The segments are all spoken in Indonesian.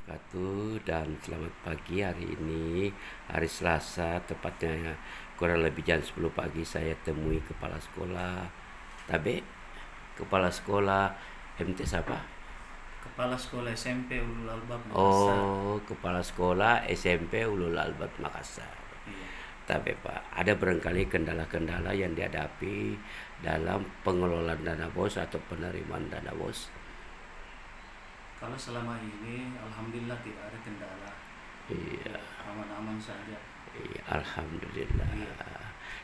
wabarakatuh dan selamat pagi. Hari ini hari Selasa, tepatnya kurang lebih jam 10 pagi saya temui kepala sekolah Tabe, kepala sekolah MT apa? Kepala Sekolah SMP Ulul Albab Makassar. Oh, kepala sekolah SMP Ulul Albab Makassar. Iya. Tabe Pak, ada barangkali kendala-kendala yang dihadapi dalam pengelolaan dana bos atau penerimaan dana bos? Kalau selama ini Alhamdulillah tidak ada kendala. Iya. Ya, aman-aman saja. Iya, alhamdulillah. Iya.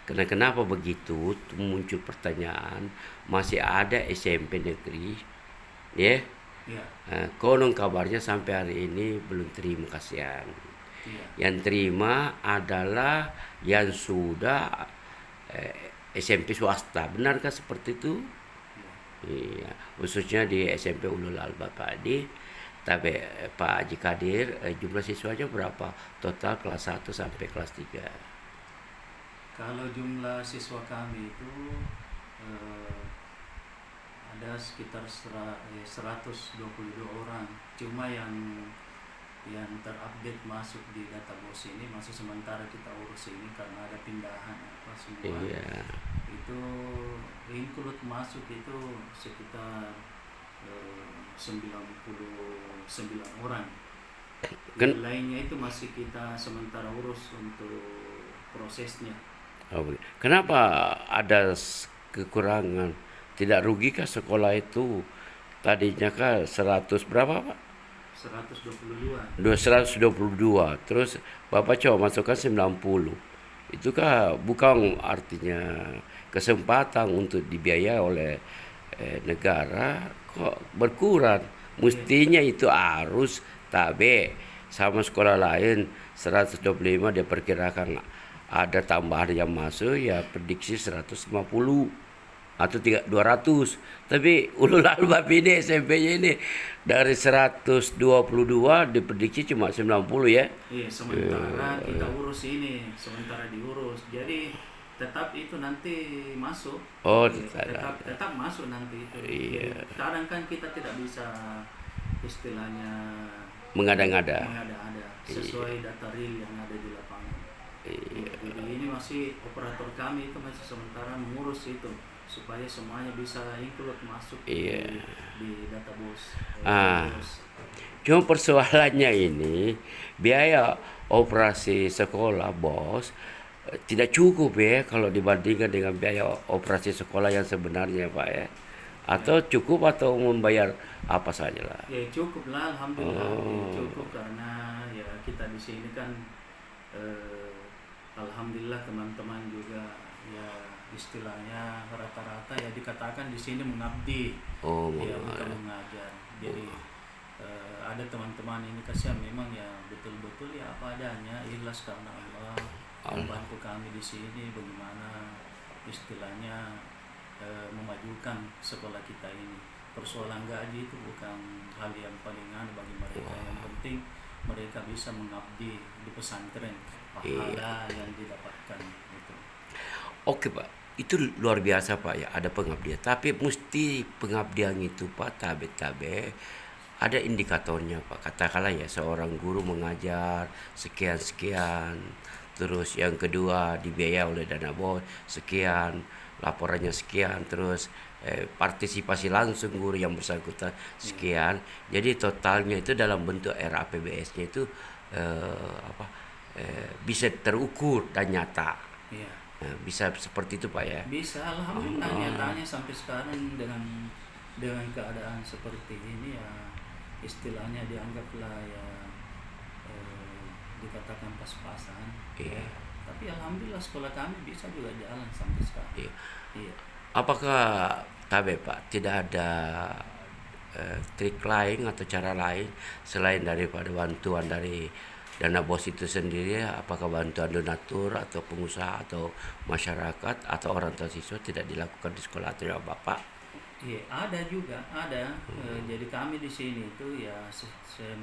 Karena kenapa begitu? Muncul pertanyaan, masih ada SMP negeri, ya? Iya. Konon kabarnya sampai hari ini belum terima kasihan. Iya. Yang terima adalah yang sudah SMP swasta. Benarkah seperti itu? Iya. Iya, khususnya di SMP Ulul Albab tadi. Tapi Pak Haji Kadir, jumlah siswanya berapa? Total kelas 1 sampai kelas 3. Kalau jumlah siswa kami itu eh, ada sekitar 122 orang. Cuma yang terupdate masuk di database ini masih sementara kita urus ini karena ada pindahan apa semua. Iya. Itu include masuk itu sekitar 99 orang. Kan Lainnya itu masih kita sementara urus untuk prosesnya. kenapa ada kekurangan? Tidak rugikah sekolah itu? Tadinya kan 100 berapa, Pak? 122. 222. Terus Bapak coba masukkan 90. Itu kah bukan artinya kesempatan untuk dibiayai oleh negara kok berkurang? Iya. Mestinya itu harus tabe sama sekolah lain 125 diperkirakan ada tambahan yang masuk ya prediksi 150 atau 200. Tapi ulul albab ini SMP-nya ini dari 122 diprediksi cuma 90 ya. Iya, sementara kita urus ini, sementara diurus. Jadi tetap itu nanti masuk. Oh, Iya, tetap tidak. tetap masuk nanti itu. Jadi Iya, kadang kan kita tidak bisa istilahnya mengada-ngada. mengada-ada Iya, sesuai data real yang ada di lapangan. Iya, iya, jadi ini masih operator kami itu masih sementara mengurus itu supaya semuanya bisa include masuk iya. di database. Ah, Terus cuma persoalannya ini biaya operasi sekolah bos tidak cukup ya kalau dibandingkan dengan biaya operasi sekolah yang sebenarnya Pak ya. ya, Atau cukup atau membayar apa saja lah. ya cukup lah, alhamdulillah. Ya Oh, cukup karena ya kita di sini kan eh, alhamdulillah teman-teman juga ya istilahnya rata-rata ya dikatakan di sini mengabdi, oh, ya bukan mengajar. Jadi ada teman-teman ini kasihan memang ya betul-betul ya apa adanya, ikhlas karena Allah Allah. membantu kami di sini bagaimana istilahnya memajukan sekolah kita ini. Persoalan gaji itu bukan hal yang paling bagi mereka, yang penting mereka bisa mengabdi di pesantren, Iya. pahala yang didapatkan itu. Oke Pak, itu luar biasa Pak ya, ada pengabdian. Tapi mesti pengabdian itu Pak, tabe-tabe ada indikatornya Pak. Katakanlah ya seorang guru mengajar sekian-sekian, terus yang kedua dibiayai oleh dana bos sekian, laporannya sekian, terus partisipasi langsung guru yang bersangkutan Iya. sekian. Jadi totalnya itu dalam bentuk RAPBS-nya itu apa bisa terukur dan nyata. Iya. Nah, bisa seperti itu Pak ya. Bisa, alhamdulillah nyatanya sampai sekarang dengan keadaan seperti ini ya istilahnya dianggaplah ya dikatakan pas-pasan ya. Iya, Tapi alhamdulillah sekolah kami bisa juga jalan sampai sekarang. iya. Iya. Apakah tabe Pak tidak ada trik lain atau cara lain selain daripada bantuan dari dana bos itu sendiri? Apakah bantuan donatur atau pengusaha atau masyarakat atau orang tua siswa tidak dilakukan di sekolah atau Bapak? Iya, ada juga, ada. Jadi kami di sini itu ya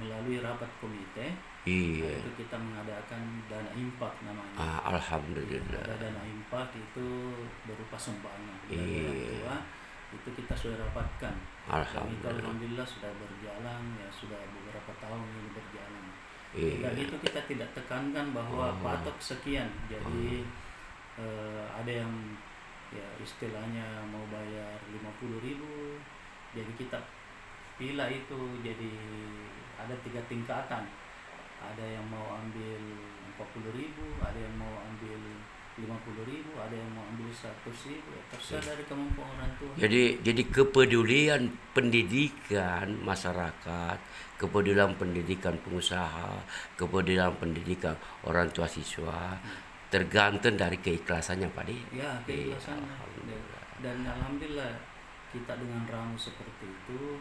melalui rapat komite, Iya. itu kita mengadakan dana infak namanya. Alhamdulillah. Ada dana infak itu berupa sumbangan dari orang Iya. tua itu kita sudah dapatkan, dan itu Alhamdulillah. alhamdulillah sudah berjalan, ya sudah beberapa tahun ini berjalan. Dan Iya. itu kita tidak tekankan bahwa Oh. patok sekian, jadi ada yang ya istilahnya mau bayar 50.000, jadi kita pilih itu jadi ada 3 tingkatan, ada yang mau ambil 40.000, ada yang mau ambil 50.000, ada yang mau ambil 100.000, ya terserah dari kemampuan orang tua. Jadi kepedulian pendidikan masyarakat, kepedulian pendidikan pengusaha, kepedulian pendidikan orang tua siswa tergantung dari keikhlasannya Pak Di. Ya, Iya, keikhlasannya. alhamdulillah. Dan alhamdulillah kita dengan ramu seperti itu,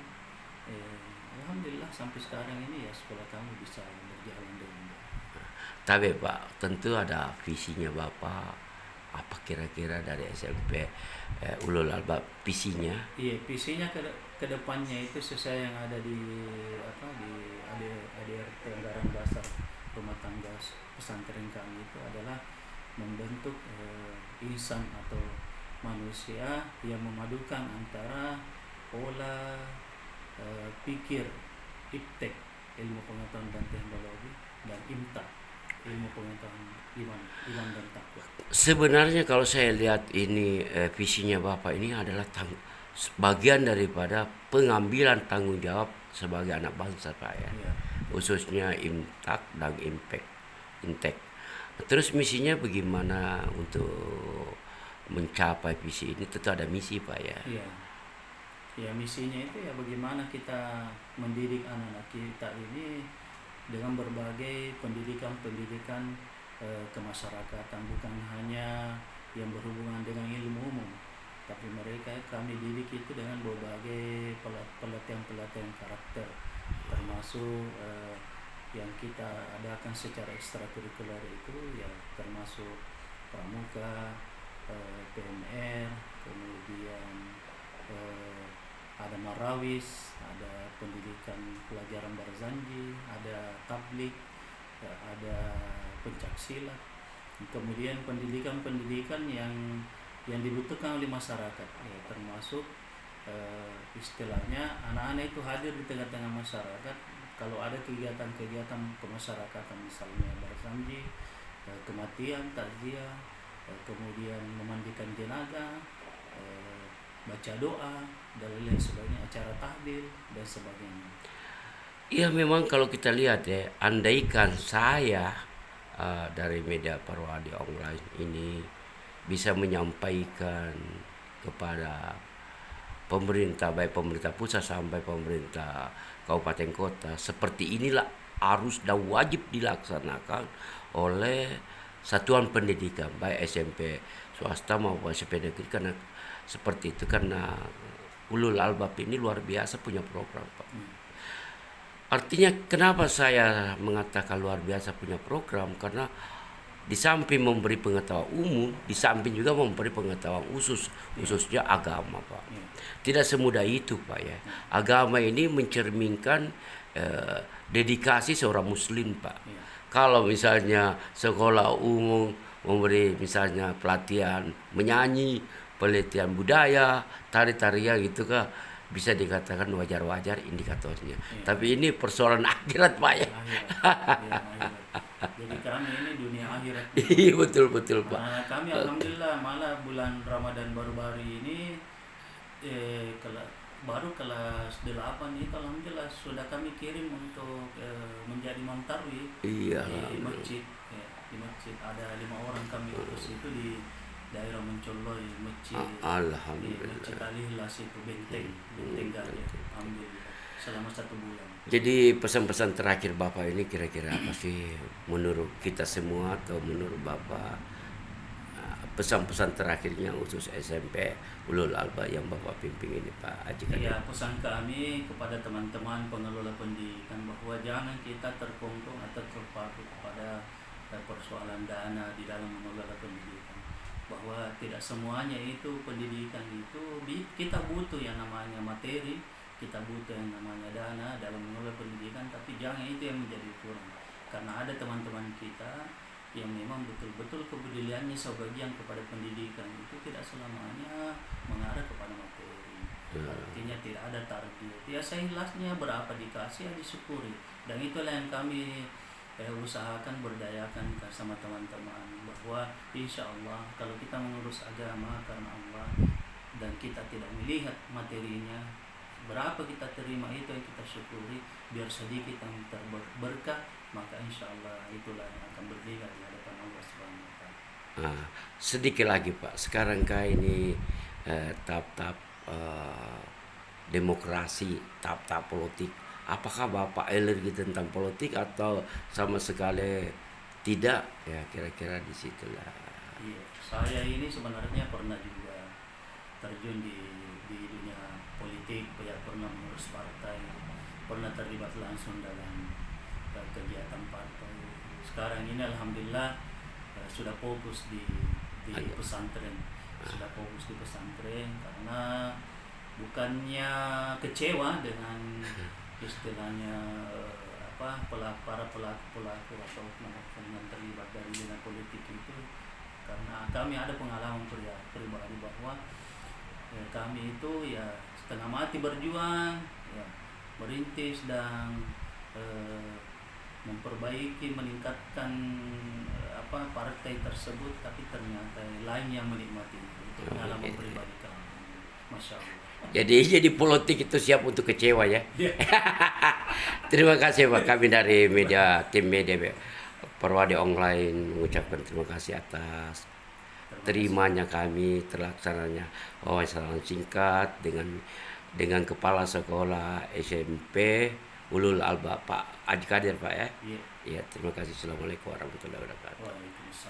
alhamdulillah sampai sekarang ini ya sekolah kami bisa berjalan dengan baik. Tapi Pak, tentu ada visinya Bapak. Apa kira-kira dari SMP Ulul Albab visinya? Iya, visinya ke depannya itu sesuai yang ada di ADRT Anggaran Dasar Rumah Tangga Pesantren kami, itu adalah membentuk insan atau manusia yang memadukan antara pola pikir iptek, ilmu pengetahuan dan teknologi, dan imtak, ilmu pengetahuan iman dan takwa. Sebenarnya kalau saya lihat ini visinya Bapak ini adalah bagian daripada pengambilan tanggung jawab sebagai anak bangsa Pak ya. Ya, Khususnya Imtak dan Intek. Terus misinya bagaimana untuk mencapai visi ini? Tentu ada misi Pak ya. iya. Ya, misinya itu ya bagaimana kita mendidik anak-anak kita ini dengan berbagai pendidikan kemasyarakatan, bukan hanya yang berhubungan dengan ilmu umum, tapi mereka kami didik itu dengan berbagai pelatihan karakter, termasuk yang kita adakan secara ekstrakurikuler itu ya termasuk pramuka, PMR, kemudian ada marawis, ada pendidikan pelajaran barzanji, ada tablik, ada pencak silat, kemudian pendidikan yang dibutuhkan oleh masyarakat, ya, termasuk istilahnya anak-anak itu hadir di tengah-tengah masyarakat. Kalau ada kegiatan-kegiatan kemasyarakatan, misalnya barzanji, kematian, takziah, kemudian memandikan jenazah, baca doa, dan lain sebagainya, acara tahlil dan sebagainya. Iya memang kalau kita lihat ya, andaikan saya dari media Parwadi online ini bisa menyampaikan kepada pemerintah, baik pemerintah pusat sampai pemerintah kabupaten kota, seperti inilah harus dan wajib dilaksanakan oleh satuan pendidikan baik SMP swasta maupun SMP negeri, karena seperti itu, karena Ulul Albab ini luar biasa punya program Pak. Artinya kenapa saya mengatakan luar biasa punya program, karena di samping memberi pengetahuan umum, di samping juga memberi pengetahuan khususnya agama Pak. Tidak semudah itu Pak ya. Agama ini mencerminkan dedikasi seorang muslim Pak. Kalau misalnya sekolah umum memberi misalnya pelatihan menyanyi, pelatihan budaya, tari-tarian gitu kan, bisa dikatakan wajar-wajar indikatornya. Tapi ini persoalan akhirat Pak ya. Akhirat. Jadi kami ini dunia akhirat. Iya betul Pak. Kami alhamdulillah malah bulan Ramadan baru-baru ini baru kelas 8 itu alhamdulillah sudah kami kirim untuk menjadi imam tarwih Iya. di masjid. Ya, di masjid ada 5 orang kami utus itu di daerah Mencolloy, masjid Masjid Al-Ikhlas itu Benteng Gajah, alhamdulillah selama 1 bulan. Jadi pesan-pesan terakhir Bapak ini kira-kira apa sih menurut kita semua, atau menurut Bapak pesan-pesan terakhirnya khusus SMP Ulul Albab yang Bapak pimpin ini Pak Haji Kadir? Ya, pesan kami kepada teman-teman pengelola pendidikan bahwa jangan kita terkungkung atau terpaku kepada persoalan dana di dalam mengelola pendidikan, bahwa tidak semuanya itu pendidikan itu kita butuh yang namanya materi, kita butuh yang namanya dana dalam mengelola pendidikan, tapi jangan itu yang menjadi ukuran, karena ada teman-teman kita yang memang betul-betul kepeduliannya sebagian kepada pendidikan itu tidak selamanya mengarah kepada materi. Artinya tidak ada target. Ya seikhlasnya berapa dikasih ya disyukuri. Dan itulah yang kami usahakan berdayakan sama teman-teman, bahwa insya Allah kalau kita mengurus agama karena Allah dan kita tidak melihat materinya, berapa kita terima itu yang kita syukuri, biar sedikit yang berkah, maka insya Allah itulah yang akan berdikari di hadapan Allah Subhanahu wa Ta'ala. Nah, sedikit lagi Pak, sekarang ini tahap-tahap demokrasi, tahap-tahap politik. Apakah Bapak alergi tentang politik atau sama sekali tidak? Ya kira-kira di situlah. Iya, saya ini sebenarnya pernah juga terjun di dunia politik, ya pernah mengurus partai, pernah terlibat langsung dalam kegiatan partai. Sekarang ini alhamdulillah sudah fokus di pesantren, sudah fokus di pesantren, karena bukannya kecewa dengan istilahnya para pelaku atau yang terlibat dari dunia politik itu, karena kami ada pengalaman pribadi bahwa kami itu ya setengah mati berjuang, ya merintis dan memperbaiki, meningkatkan partai tersebut, tapi ternyata lain yang menikmati. Itu pengalaman pribadi kami, masya Allah. Jadi politik itu siap untuk kecewa ya. Terima kasih Pak, kami dari tim media Perwadi Online mengucapkan terima kasih atas terimanya kami, terlaksananya wawancara singkat dengan Kepala Sekolah SMP Ulul Albab Pak Haji Kadir Pak ya. Iya. Ya, terima kasih. Assalamualaikum warahmatullahi wabarakatuh. Waalaikumsalam.